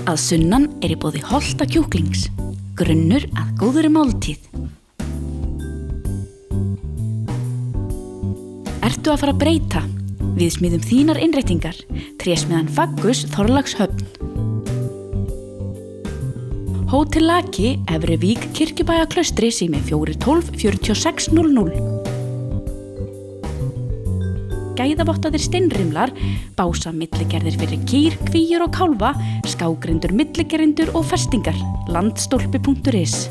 Að sunnan í boði holta kjúklings, grunnur að góðri máltíð. Ertu að fara að breyta? Við smíðum þínar innréttingar, trésmiðan Faggus Þorlákshöfn. Hótel Laki, Efrivík, Kirkjubæjarklaustri, sími 412 4600. Gæðavottaðir steinrimlar, bása milligerðir fyrir kýr, kvíur og kálfa, skágrindur, milligerðindur og festingar, landstólpi.is.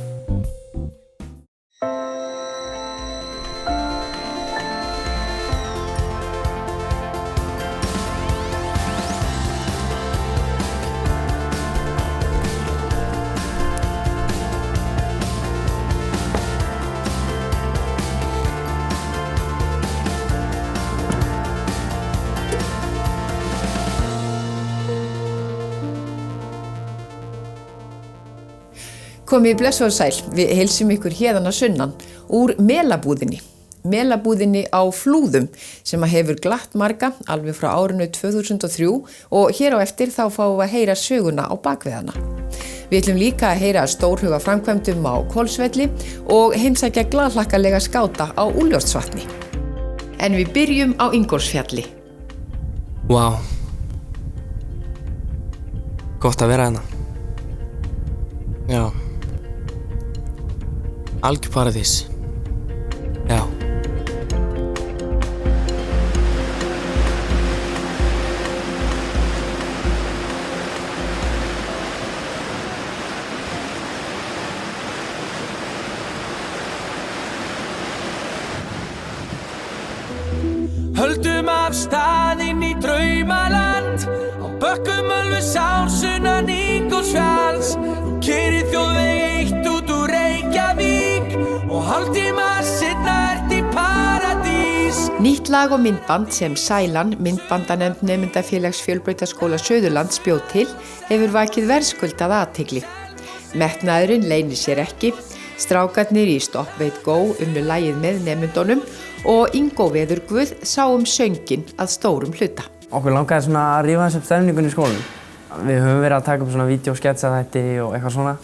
Komið blessu og sæl, við heilsum ykkur héðan að sunnan úr Melabúðinni á Flúðum sem hefur glatt marga alveg frá árinu 2003 og hér á eftir þá fáum við að heyra söguna á bakveðana. Við ætlum líka að heyra stórhuga framkvæmdum á Hvolsvelli og heimsækja glaðhlakkalega skáta á Úlfljótsvatni. En við byrjum á Ingólfsfjalli. Vá. Gott að vera hérna. Já. Algjör paradís. Já. Höldum af stað inn í draumaland á bökkum Ölfusár sunnan Ingólfsfjalls. Þú keyrir þjóðveg 1 út úr Reykjavík og hálftíma seinna ert í paradís. Nýtt lag og myndband sem Sælan, myndbandanefnd Nemendafélags Fjölbrautaskóla Suðurlands bjó til, hefur vakið verðskuldaða athygli. Metnaðurinn leynir sér ekki. Strákarnir í Stop Wait Go unnu lagið með nemendunum og Ingó Veðurguð sá sönginn að stórum hluta. Okkur langaði svona að rífa þess upp stemningunni í skólanum. Við höfum verið að taka upp svona vídeósketsaþætti og eitthvað svona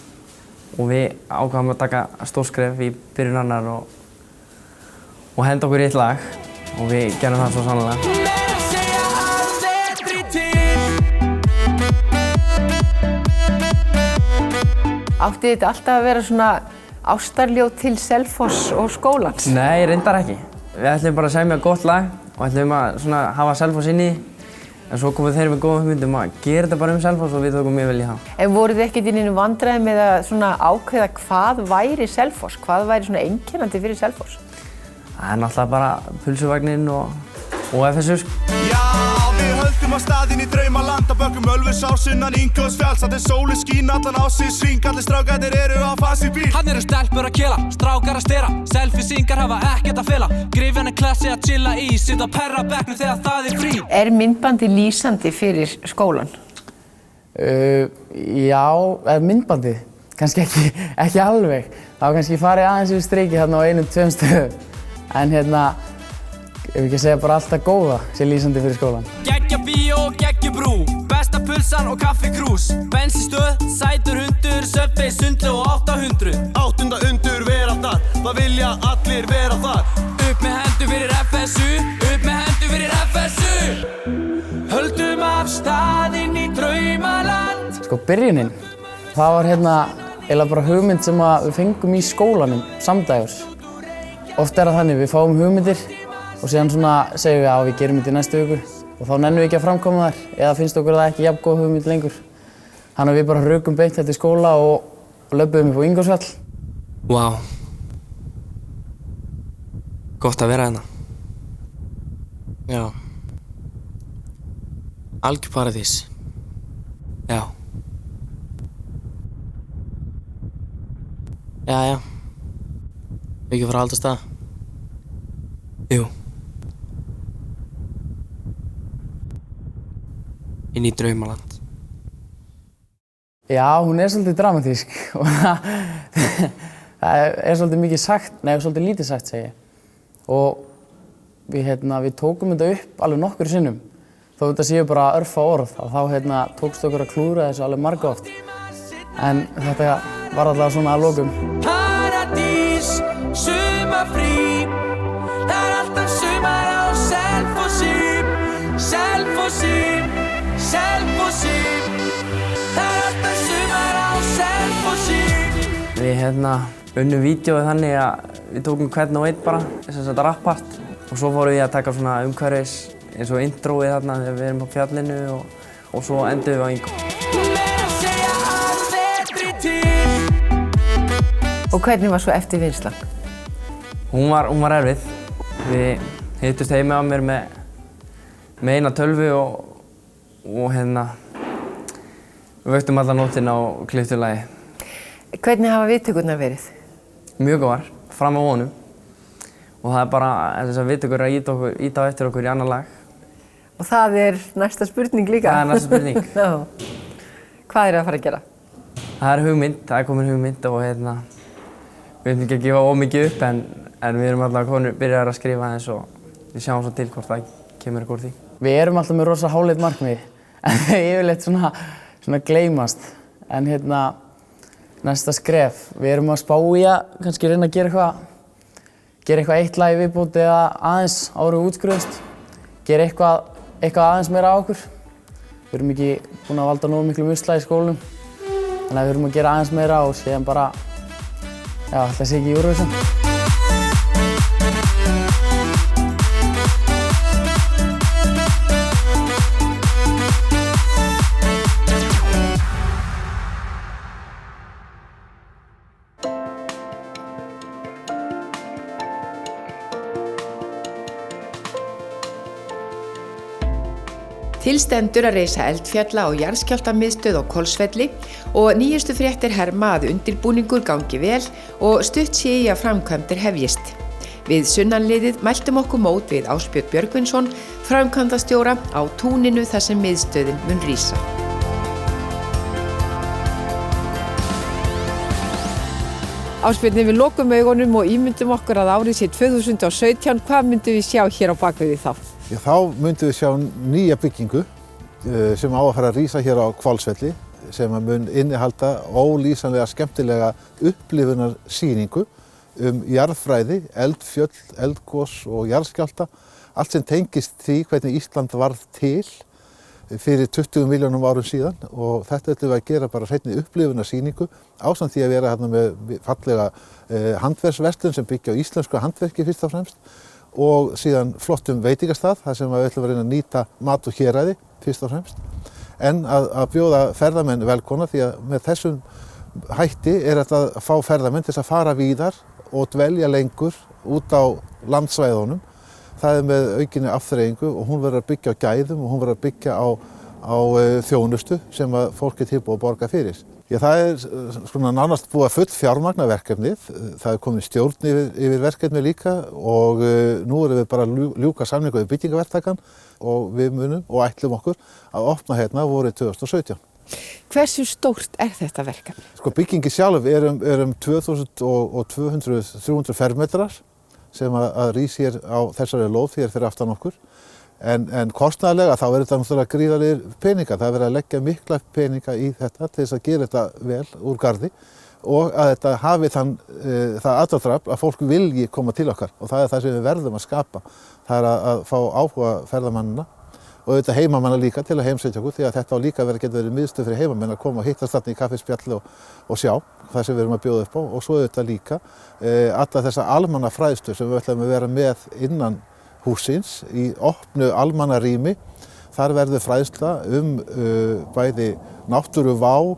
og við ákváðum að taka stórskref í byrjun annar og henda okkur í eitt lag og við gerum það svo sannlega. Átti þetta alltaf að vera svona ástarljóð til Selfoss og skólans? Nei, reyndar ekki. Við ætlum bara að semja gott lag og ætlum að svona hafa Selfoss inni en svo komu þeir með góðum hugmyndum að gera þetta bara Selfoss og við tókum mjög vel í það. En voruð þið ekkert í neinum vandræðum með að svona ákveða hvað væri Selfoss? Hvað væri svona einkennandi fyrir Selfoss? Það náttúrulega bara pulsuvagninn og FSU. Já, við höldum að staðinn í draumaland á bökkum Ölfusár sunnan Ingólfsfjalls. Það sólin skín allan á sig sving, allir strákarnir eru á fasi bíl. Hann eru stelpur að kela, strákar að stera, selfie-singar hafa ekkert að fela. Grifjan klassi að chilla í, sitt á perrabekknum þegar það frí. Myndbandi lýsandi fyrir skólan? Já, myndbandi, kannski ekki alveg. Það var kannski farið aðeins yfir strikið hérna á 1-2 stöðum. En ef við ekki segja bara alltaf góða sé lýsandi fyrir skólan. Geggja bíó og geggja brú, besta pulsan og kaffikrús. Bensinstöð, sætur hundur, Subway, sundlaug og 800. 800 undur vera þar, það vilja allir vera þar. Upp með hendur fyrir FSU, upp með hendur fyrir FSU. Höldum af stað inn í draumaland. Sko byrjunin, það var eiginlega bara hugmynd sem við fengum í skólanum samdægurs. Oft það þannig, við fáum hugmyndir og síðan segjum við að við gerum þetta í næstu viku og þá nennum við ekki að framkoma þær eða finnst okkur það ekki jafn góð hugmynd lengur. Þannig að við bara rukum beint þetta í skóla og löbbuðum upp á Ingólfsfjall. Vá. Gott að vera hérna. Já. Algjör paradís. Já. Já. Við ekki fara að halda stað. Jú. Inn í draumaland. Já, hún svolítið dramatísk og það svolítið mikið sagt, svolítið lítið sagt segi ég. Og við tókum þetta upp alveg nokkur sinnum. þó þetta séu bara örfá orð, þá tókst okkur að klúðra þessu alveg margoft. En þetta var alltaf svona að lokum. Paradís, sumarfrí, það alltaf sumar á Selfossi, Selfossi, Selfossi, það alltaf sumar á Selfossi. Við unnum vídeóið þannig að við tókum hvern og einn bara, þess að rappart. Og svo fórum við að taka svona umhverfis eins og introið þarna þegar við erum á fjallinu og svo endum við á Ingo. Og hvernig var svo eftirvinnslan? Hún var erfið. Við hittust heima á mér með eina tölvu og við vöktum alla nóttina og klipptum lagið. Hvernig hafa viðtökurnar verið? Mjög góðar, fram á honum. Og það bara þessar viðtökur að ýta á eftir okkur í annan lag. Og það næsta spurning líka? Það næsta spurning. Hvað að fara að gera? Það hugmynd, það komin hugmynd og við veitum ekki að gefa of mikið upp en við erum alltaf byrjaðir að skrifa eins og við sjáum svo til hvort það kemur eitthvað úr því. Við erum alltaf með rosa háleit markmið, en þau yfirleitt svona gleymast. En næsta skref, við erum að spá í að kannski reyna að gera eitthvað eitt lag í viðbót eða aðeins áður við útskrifumst. Gera eitthvað aðeins meira á okkur. Við erum ekki búin að valda nógu miklu usla í skólanum. Þannig að við erum að gera aðeins meira og síðan bara, ætla að sé ekki í Eurovision. Til stendur að reisa eldfjalla og jarðskjálftamiðstöð á Hvolsvelli og nýjustu fréttir herma að undirbúningur gangi vel og stutt sé í að framkvæmdir hefjist. Við sunnanliðið mæltum okkur mót við Ásbjörn Björgvinsson, framkvæmdastjóra á túninu þar sem miðstöðin mun rísa. Ásbjörn, við lokum augunum og ímyndum okkur að árið sé 2017. Hvað myndum við sjá hér á bakvið þá? Þá myndum við sjá nýja byggingu sem á að fara að rísa hér á Hvolsvelli sem mun innihalda ólýsanlega skemmtilega upplifunarsýningu jarðfræði, eldfjöll, eldgos og jarðskjálfta. Allt sem tengist því hvernig Ísland varð til fyrir 20 milljónum árum síðan og þetta ætlum við að gera bara hreinni upplifunarsýningu ásamt því að vera hérna með fallega handverksverslun sem byggja á íslensku handverki fyrst og fremst og síðan flottum veitingastað þar sem við ætlum að reyna að nýta mat og héræði fyrst og fremst en að bjóða ferðamenn velkomna því að með þessum hætti þetta að fá ferðamenn til að fara víðar og dvelja lengur út á landsvæðunum. Það með aukinni afþreyingu og hún verður að byggja á gæðum og hún verður að byggja á þjónustu sem að fólk tilbúið að borga fyrir. Það svona nánast búið að full fjármagna verkefnið. Það komið stjórn yfir verkefnið líka og nú erum við bara að ljúka samningu við byggingaverktakann og við munum og ætlum okkur að opna hérna vorið 2017. Hversu stórt þetta verkefni? Byggingi sjálf er 2200-300 fermetrar sem að rís hér á þessari lóð hér fyrir aftan okkur. En kostnaðarlega þá þetta náttúrulega gríðarlegir peningar. Það verið að leggja mikla peninga í þetta til þess að gera þetta vel úr garði og að þetta hafi það aðdráttarafl að fólk vilji koma til okkar og það það sem við verðum að skapa. Það að fá áhuga ferðamannina og auðvitað heimamanna líka til að heimsækja okkur því að þetta á líka geta verið miðstöð fyrir heimamenn að koma og hittast þarna í kaffispjalli og sjá það sem við erum að bjóða upp á og svo auðvitað líka alla þessa almannafræðslu sem við ætlum að vera með innan hússins í opnu almannarými. Þar verður fræðsla bæði náttúruvá,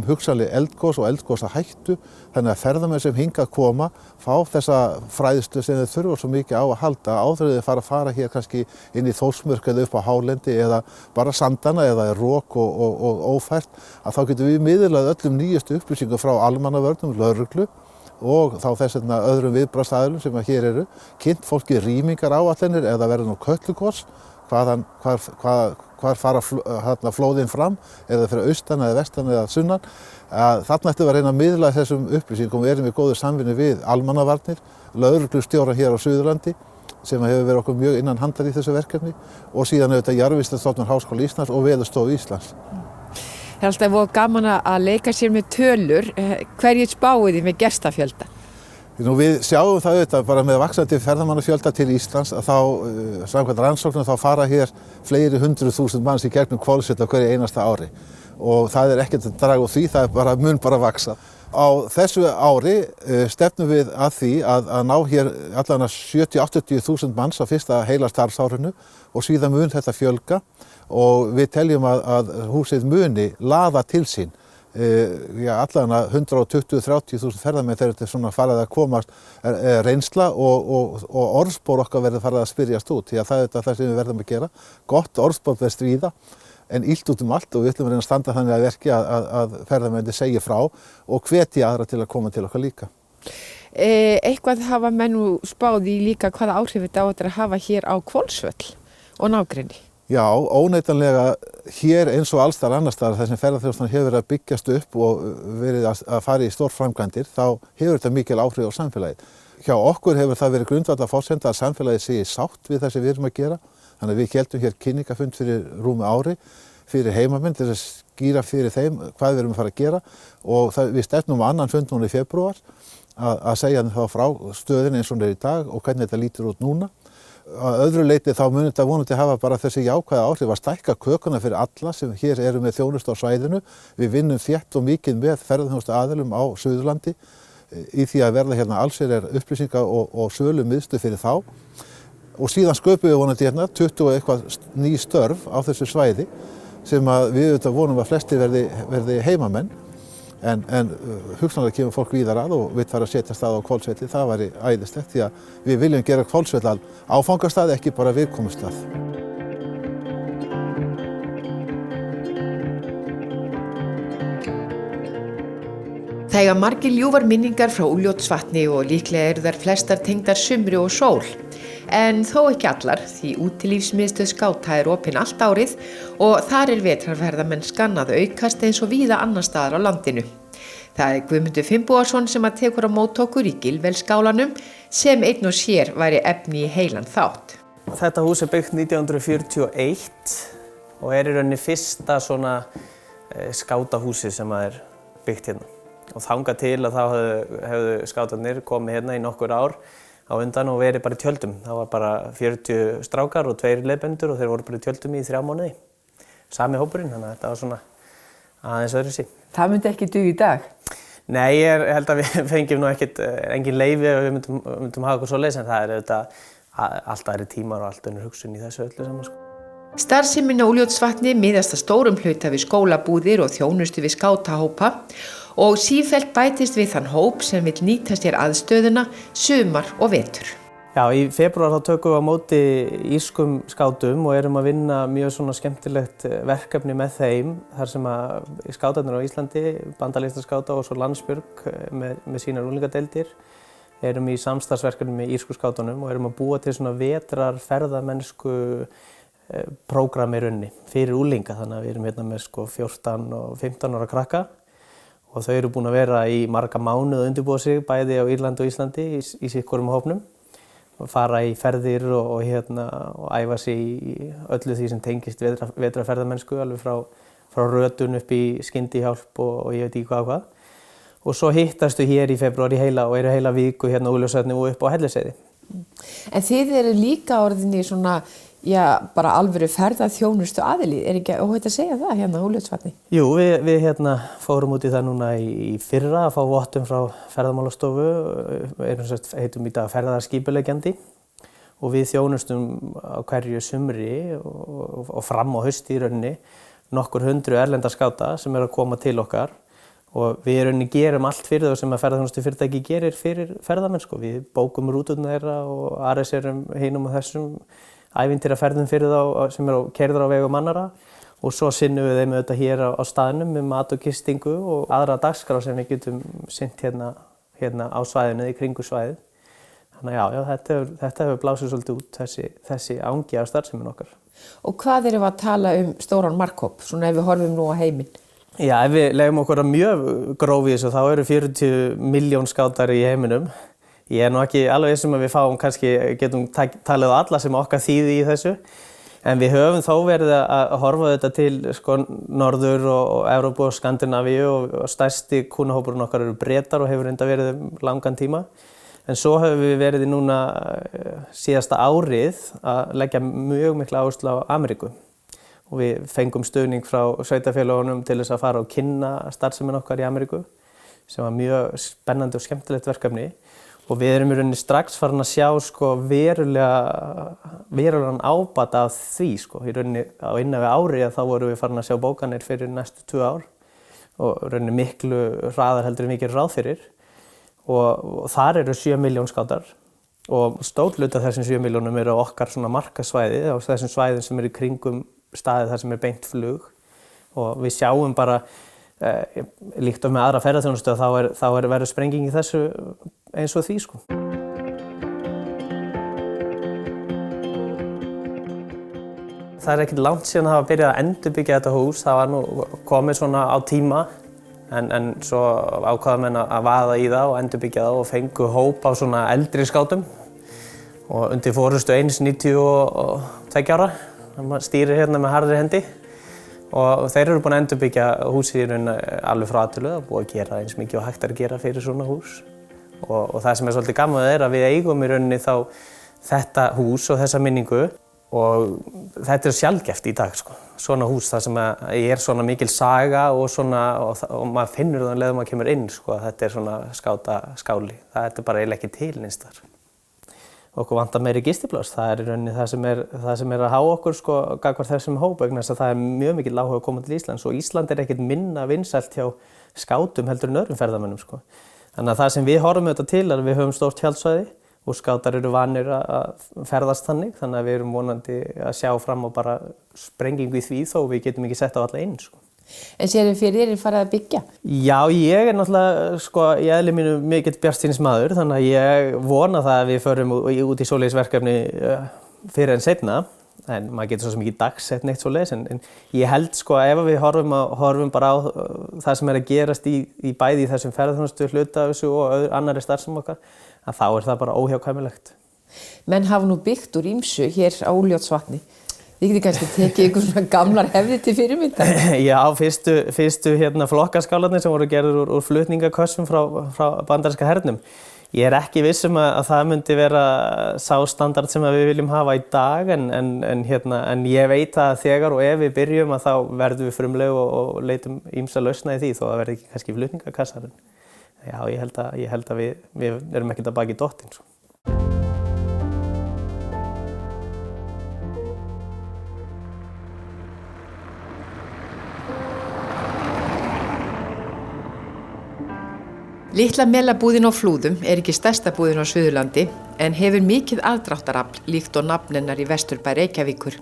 hugsanleg eldgos og eldgosahættu. Þannig að ferðamenn sem hingað koma fá þessa fræðslu sem þeir þurfa svo mikið á að halda áður en þeir fara hér kannski inn í Þórsmörk eða upp á hálendi eða bara sandana eða rok og ófært. Að þá getum við miðlað öllum nýjustu upplýsingum frá almannavörnum, lögreglu og þá þess vegna öðrum viðbragðsaðilum sem hér eru, kynnt fólki rýmingar áætlanir eða verður nú Kötlugos, hvar fara flóðin fram, eða fyrir austan eða vestan eða sunnan. Þarna ættum við að reyna að miðla þessum upplýsingum og við erum í góðu samvinnu við almannavarnir, lögreglustjóra hér á Suðurlandi sem hefur verið okkur mjög innan handar í þessu verkefni og síðan auðvitað Jarðvísindastofnun Háskóla Íslands og Veðurstofu Íslands. Það er alltaf voða gaman að leika sér með tölur. Hverju spáið þið með gestafjölda? Nú, við sjáum það auðvitað bara með vaxandi ferðamannafjölda til Íslands að þá, samkvæmt rannsóknum, þá fara hér fleiri 100.000 manns í gegnum Hvolsvöll á hverju einasta ári. Og það er ekkert að draga úr því, það mun bara vaxa. Á þessu ári stefnum við að því að ná hér allavega 70-80.000 manns á fyrsta heila starfsárinu og síðan mun þetta fjölga og við teljum að húsið muni laða til sín allavega 120-30.000 ferðamenn þegar þetta er svona farið að komast reynsla og orðspor okkar verður farið að spyrjast út því að það er þetta sem við verðum að gera. Gott orðspor verðst víða en illt út allt og við ætlum að reyna að standa þannig að verki að ferðamenn segi frá og hvetji aðra til að koma til okkar líka. Eitthvað hafa menn nú spáð í líka hvaða áhrif þetta á að hafa hér á Hvolsvöll og nágrenni? Já, óneitanlega hér eins og allstar annars staðar þar sem ferðaþjónustan hefur verið að byggjast upp og verið að fara í stórframkvæmdir, þá hefur þetta mikil áhrif á samfélagið. Hjá okkur hefur það verið grundvallarforsenda að samfélagið sé sátt við það sem við erum að gera. Þannig að við héldum hér kynningafund fyrir rúmu ári fyrir heimamenn til að skýra fyrir þeim hvað við erum að fara að gera og við stefnum á annan fund núna í febrúar að segja þá frá stöðinni eins og hún er í dag og hvernig þetta lítur út núna. Að öðru leyti þá mun þetta vonandi hafa bara þessi jákvæða áhrif að stækka kökuna fyrir alla sem hér eru með þjónustu á svæðinu. Við vinnum þétt og mikið með ferðaþjónustu aðilum á Suðurlandi í því að verða hérna allsherjar upplýsinga og sölu miðstöð fyrir þá. Og síðan sköpum við vonandi hérna 20 eitthvað ný störf á þessu svæði sem að við auðvitað vonum að flestir verði heimamenn. En hugsanlega kemur fólk víðar að og vill fara að setja stað á Hvolsvelli, það væri æðislegt því að við viljum gera Hvolsvöll að áfangastað, ekki bara viðkomustað. Það eiga margir ljúfar minningar frá Úlfljótsvatni og líklega eru þær flestar tengdar sumri og sól. En þó ekki allar, því útilífsmiðstöð Skáta er opin allt árið og þar er vetrarferðamenn skannað aukast eins og víða annar staðar á landinu. Það er Guðmundur Finnbogason sem að tekur á móti okkur í Gilvelskálanum sem einn og sér væri efni í heilan þátt. Þetta hús er byggt 1941 og er í rauninni fyrsta svona skátahúsi sem er byggt hérna. Og þangað til að þá hefðu skátarnir komið hérna í nokkur ár á undan og verið bara í tjöldum. Það var bara 40 strákar og 2 leiðbendur og þeir voru bara í tjöldum í 3 mánuði. Sami hópurinn, þannig að þetta var svona aðeins öðruvísi. Það myndi ekki duga í dag? Nei, ég held að við fengjum nú engin leyfi og við myndum hafa eitthvað svoleiðis en það er auðvitað allt aðrir tímar og allt önnur hugsun í þessu öllu saman. Starfsemin á Úlfljótsvatni miðast að stórum hluta við skólabúðir og þjónustu við skátahópa og sífellt bætist við þann hóp sem vill nýta sér aðstöðuna sumar og vetur. Já, í febrúar þá tökum við á móti írskum skátum og erum að vinna mjög svona skemmtilegt verkefni með þeim þar sem að skátarnir á Íslandi, Bandalístarskáta og svo Landsbjörg með sínar unglingadeildir erum í samstarfsverkefni með írsku skátunum og erum að búa til svona vetrarferðamennsku prógram í rauninni fyrir unglinga þannig að við erum hérna með 14 og 15 ára krakka og þau eru búin að vera í marga mánuði að undirbúa sig bæði á Írlandi og Íslandi í sitthvorum hópnum og fara í ferðir og æfa sig í öllu því sem tengist vetrarferðamennsku alveg frá rötun upp í skyndihjálp og ég veit ekki hvað og svo hittastu hér í febrúar í heila og eru heila viku hérna á Úlfljótsvatni og upp á Hellisheiði. En þið eru líka orðinni svona bara alvöru ferðaþjónustu aðili, er ekki óhætt að segja það hérna á Úlfljótsvatni? Jú, við fórum út í það núna í fyrra að fá vottun frá Ferðamálastofu, heitum í dag ferðaskipuleggjandi og við þjónustum á hverju sumri og fram á hausti í rauninni nokkur 100 erlenda skáta sem eru að koma til okkar og við í rauninni gerum allt fyrir það sem að ferðaþjónustufyrirtæki gerir fyrir ferðamenn. Við bókum rúturnar þeirra og arrangerum hinum og þessum ævintýraferðum fyrir þá sem eru keyrðar á vegum annarra og svo sinnum við þeim auðvitað hér á staðnum með mat og gistingu og aðra dagskrá sem við getum sinnt hérna á svæðinu, í kringu svæðið. Þannig já, þetta hefur blásið svolítið út þessi angi af starfsemin okkar. Og hvað erum við að tala stóran markhóp, svona ef við horfum nú á heiminn? Já, ef við legum okkur að mjög grófi þessu þá eru 40 milljón skátar í heiminum Ég nú ekki alveg viss að við fáum kannski, getum talið á alla sem okkar þýði í þessu. En við höfum þó verið að horfa þetta til sko, Norður og Evrópu og Skandinavíu og stærsti kúnnahópurinn okkar eru Bretar og hefur enda verið langan tíma. En svo höfum við verið í núna síðasta árið að leggja mjög mikla áherslu á Ameríku. Og við fengum stuðning frá sveitarfélögunum til þess að fara og kynna starfsemin okkar í Ameríku, sem var mjög spennandi og skemmtilegt verkefni. Og við erum í rauninni strax farin að sjá sko, verulegan ábata af því. Sko. Í rauninni á innan við ári þá vorum við farin að sjá bókanir fyrir næstu 2 ár og í rauninni miklu hraðar heldur en við gerum ráð fyrir. Og þar eru 7 milljón skátar og stór hluti af þessum 7 milljónum eru á okkar svona markasvæði, á þessum svæðum sem eru í kringum staðið þar sem er beint flug. Og við sjáum bara líkt og með aðra ferðaþjónustu þá verður sprenging í þessu eins og því sko. Það er ekkert langt síðan að hafa byrjað að endurbyggja þetta hús. Það var nú komið svona á tíma en svo ákváðu menn að vaða í það og endurbyggja það og fengu hóp á svona eldri skátum og undir forystu eins 92 ára. Maður stýrir hérna með harðri hendi. Og þeir eru búin að endurbyggja húsið í rauninni alveg frá A til Ö og búið að gera eins mikið og hægt er að gera fyrir svona hús. Og það sem er svolítið gaman er að við eigum í rauninni þá þetta hús og þessa minningu og þetta er sjaldgæft í dag sko. Svona hús þar sem er svona mikil saga og maður finnur það um leið maður kemur inn sko. Þetta er svona skátaskáli. Það er bara eiginlega ekki til neins þar. Okkur vantar meiri gistipláss, það er í rauninni það sem er að há okkur sko gagnvart þessum hóp vegna þess að það er mjög mikil áhuga að koma til Íslands og Ísland er ekkert minna vinsælt hjá skátum heldur en öðrum ferðamönnum sko. Þannig að það sem við horfum auðvitað til er að við höfum stórt tjaldsvæði og skátar eru vanir að ferðast þannig að við erum vonandi að sjá fram á bara sprengingu í því þó við getum ekki sett á alla inn sko. En sér fyrir farið að byggja? Já, ég er náttúrulega sko, í eðli mínu mikill bjartsýnismaður þannig að ég vona það að við förum út í svoleiðis verkefni fyrir en seinna. En maður getur svo sem ekki dagsett neitt svoleiðis en ég held sko að ef við horfum bara á það sem er að gerast í bæði í þessum ferðaþjónustu hluta af þessu og annarri starfsemi okkar að þá er það bara óhjákvæmilegt. Menn hafa nú byggt úr ýmsu hér á Úlfljótsvatni. Þið getið kannski tekið einhver svona gamlar hefðir til fyrirmyndar? Já, fyrstu flokkaskálarnir sem voru gerðir úr flutningakössum frá bandaríska hernum. Ég er ekki viss að það myndi vera sá standard sem við viljum hafa í dag en ég veit að þegar og ef við byrjum að þá verðum við frumleg og leitum ýmsa lausna í því þó að verði ekki kannski flutningakassar. Já, ég held að við erum ekkert að baki dottinn. Svo. Litla melabúðin á Flúðum er ekki stærsta búðin á Suðurlandi en hefur mikið aðdráttarafl líkt og nafn hennar í Vesturbæ Reykjavíkur.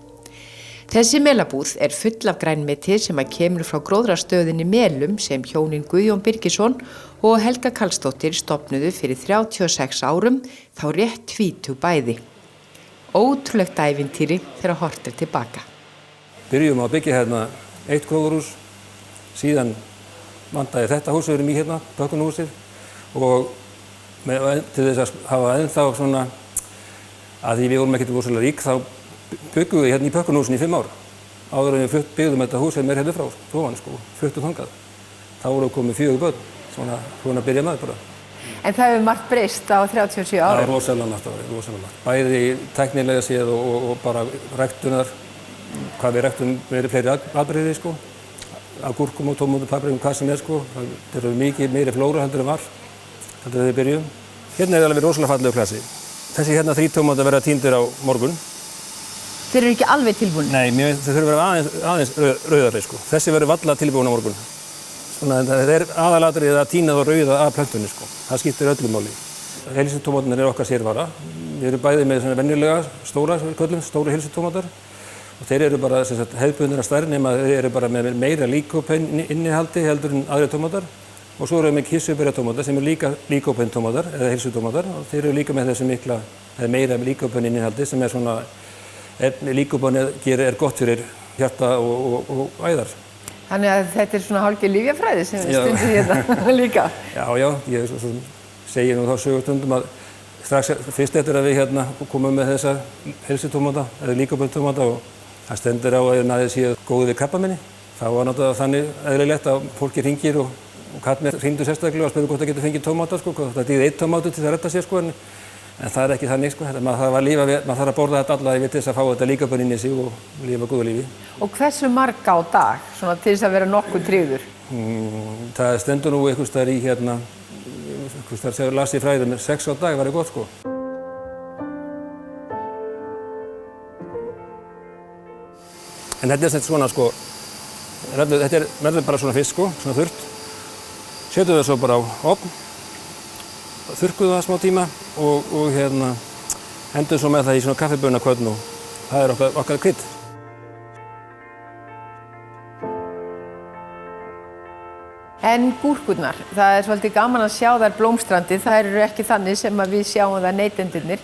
Þessi melabúð er full af grænmeti sem kemur frá gróðrarstöðinni Melum sem hjónin Guðjón Birgisson og Helga Karlsdóttir stofnuðu fyrir 36 árum þá rétt tvítug bæði. Ótrúlegt ævintýri þegar horft er tilbaka. Byrjum að byggja hérna eitt gróðurhús, síðan vantaði þetta hús við erum í hérna, Pökkunhúsið og til þess að hafa ennþá svona að því við vorum ekkert rosalega rík þá byggum við hérna í Pökkunhúsinu í 5 ár. Áður en við byggðum þetta hús sem er hérna frá ofan sko, fluttum þangað. Þá voru komið 4 börn, svona byrja maður bara. En það hefur margt breyst á 37 árum? Það er rosalega margt. Bæði tæknilega séð og bara ræktunar, hvað við ræktum meiri fleiri afbrigði sko. Agúrkum og tómatum, paprikum, hvað sem er sko. Það eru mikið meiri flóra heldur en var, heldur en við byrjum. Hérna er alveg rosalega fallegu klassi. Þessi hérna 3 tómatar verða tíndir á morgun. Þeir eru ekki alveg tilbúin? Nei, þeir þurfa að vera aðeins rauðari sko. Þessi verður varla tilbúin á morgun. Það er aðalatriðið að tína þá rauða af plöntunni sko. Það skiptir öllu máli. Heilsutómatarnir eru okkar sérvara. Við erum bæði með svona venjulega stóra heilsutómatar. Og þeir eru bara hefðbundnar að stærð nema þeir eru bara með meira líkópeininnihaldi heldur en aðri tómatar. Og svo erum við með kirsuberjatómatar sem eru líka líkópeintómatar eða heilsutómatar. Og þeir eru líka með þessu mikla, eða meira líkópeininnihaldi sem er svona, líkópeinið er gott fyrir hjarta og æðar. Þannig að þetta er svona hálfgerð lyfjafræði sem við stundum hérna líka. Já, ég segi nú þá sögustundum að strax fyrst eftir að við komum með þessa heilsutómata eða líkaböldtómata og það stendur á að það séu góði við krabbameini. Það var náttúrulega þannig eðlilegt að fólki hringir og kallmenn hringdu sérstaklega og spurðu hvort það getur fengið tómata sko, hvort það dýði 1 tómatu til að redda sér sko, en það ekki þannig sko, maður þarf að lifa við, maður þarf að borða þetta alla til þess að fá þetta líkabönn inn í sig og lifa góðu lífi. Og hversu marga á dag, svona til þess að vera nokkuð tryggður? Það stendur nú einhvers staðar í einhvers staðar sem las í fræðum, 6 á dag var gott sko. En þetta sem svona sko, þetta verður bara svona fisk sko, svona þurrt. Setjum við það svo bara á ofn, þurrkuðum það smá tíma og endum svo með það í svona kaffibönakvörn og það er okkar krydd. En gúrkurnar, það er svolítið gaman að sjá þær blómstrandi, það eru ekki þannig sem að við sjáum það neytendurnir.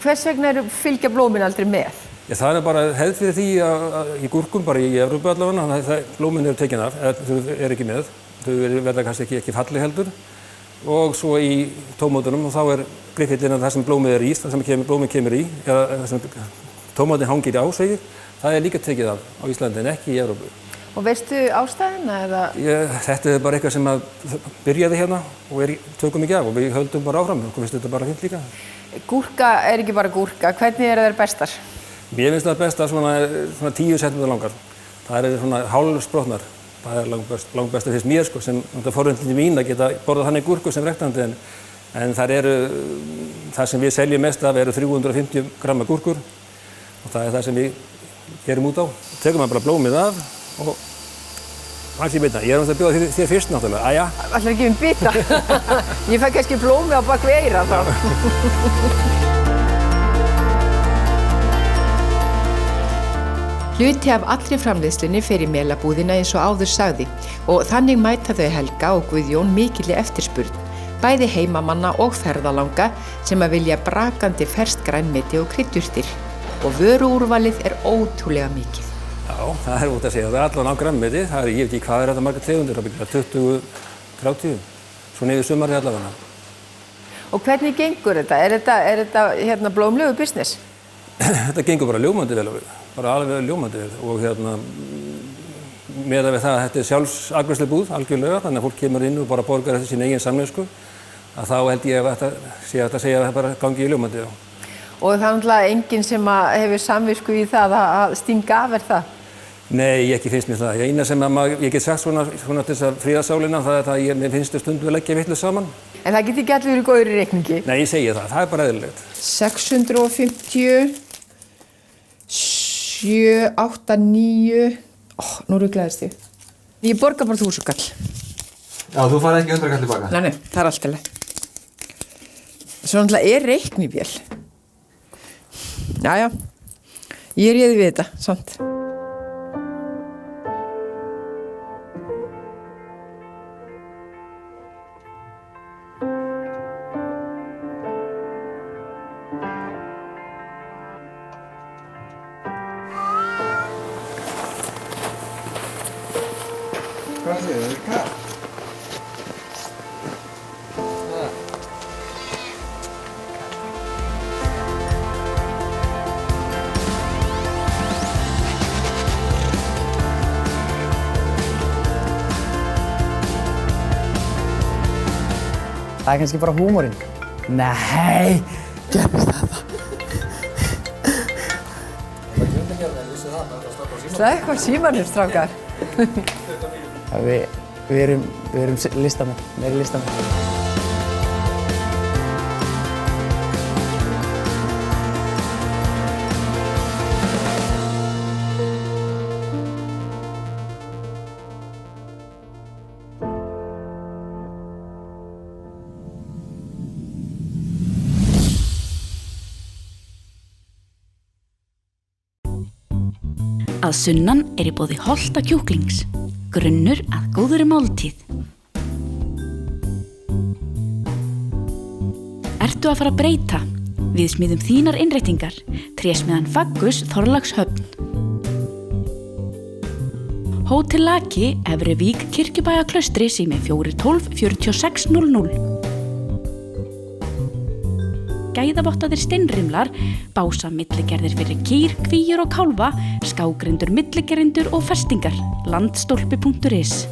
Hvers vegna fylgja blómin aldrei með? Það er bara hefð fyrir því að í gúrkum, bara í Evrópu allavega, að blómin eru tekin af, þau eru ekki með. Þau verða kannski ekki falleg heldur og svo í tómátunum og þá er griffillin að það sem blómið er í, það sem blómið kemur í, eða það sem tómátin hangir á sig, það er líka tekið af á Íslandi en ekki í Evrópu. Og veistu ástæðuna eða? Þetta er bara eitthvað sem byrjaði hérna og tökum ekki af og við höldum bara áfram, og finnst þetta bara fínt líka. Gúrka er ekki bara gúrka, hvernig eru þær bestar? Mér finnst það bestar svona 10 cm langar. Það eru svona hálfsbrotnar. Það er langt best að finnst mér sko, sem forvöndinni mín að geta borðað þannig gúrku sem rektandi en það sem við seljum mest af eru 350 gramma gúrkur og það er það sem við gerum út á. Tekum við bara blómið af og alls í bita. Ég er að bjóða þér fyrst náttúrulega. Æja. Ætlarðu að gefa mér bita? Ég fæ kannski blómið á bak við eyra þá. Hluti af allri framleiðslunni fer í melabúðina eins og áður sagði og þannig mæta þau Helga og Guðjón mikilli eftirspurn, bæði heimamanna og ferðalanga sem að vilja brakandi ferskt grænmeti og kryddjurtir og vöruúrvalið er ótrúlega mikið. Já, það er út að segja, það er allan á grænmeti, ég veit ekki hvað er þetta margar tegundir, 20, 30, svo niður sumarið allavega. Og hvernig gengur þetta? Er þetta blómlegu business? Þetta gengur bara ljómandi vel á við. Bara alveg ljómandi og með að við það að þetta er sjálfsafgreiðslubúð algjörlega, þannig að fólk kemur inn og bara borgar eftir sín eigin samneyslu, að þá held ég að þetta sé að það bara gangi í ljómandi. Og það er náttúrulega enginn sem hefur samvisku í það að stinga af það? Nei, ekki finnst mér það. Eina sem ég get sagt svona til þess að fríða sálina, það er að mér finnst stundum að leggja vitlaust saman. En það get ekki allir verið góður í reikningi? Nei, ég segi það er bara eðlilegt. 650 7, 8, 9, nú ruglaðist ég. Ég borga bara 1000 kall. Já, þú farið ekki 100 kall tilbaka? Nei, það er allt til það. Svo náttúrulega er reiknivél. Jæja, ég réði við þetta, samt. Hvað séu, er kall? Það er kannski bara húmorinn. Nei, gerðist þetta. Slekk á símanum, strákar. Við erum listamenn, meiri listamenn. Að sunnan er í boði holta kjúklings, grunnur að góðri máltíð. Ertu að fara að breyta? Við smíðum þínar innréttingar, trésmiðan Faggus Þorlákshöfn. Hótel Laki, Efri Vík, Kirkjubæjarklaustri, sími 412 4600. gæðavottaðir steinrimlar, bása milligerðir fyrir kýr, kvíur og kálfa, skágrindur, milligerðindur og festingar. Landstólpi.is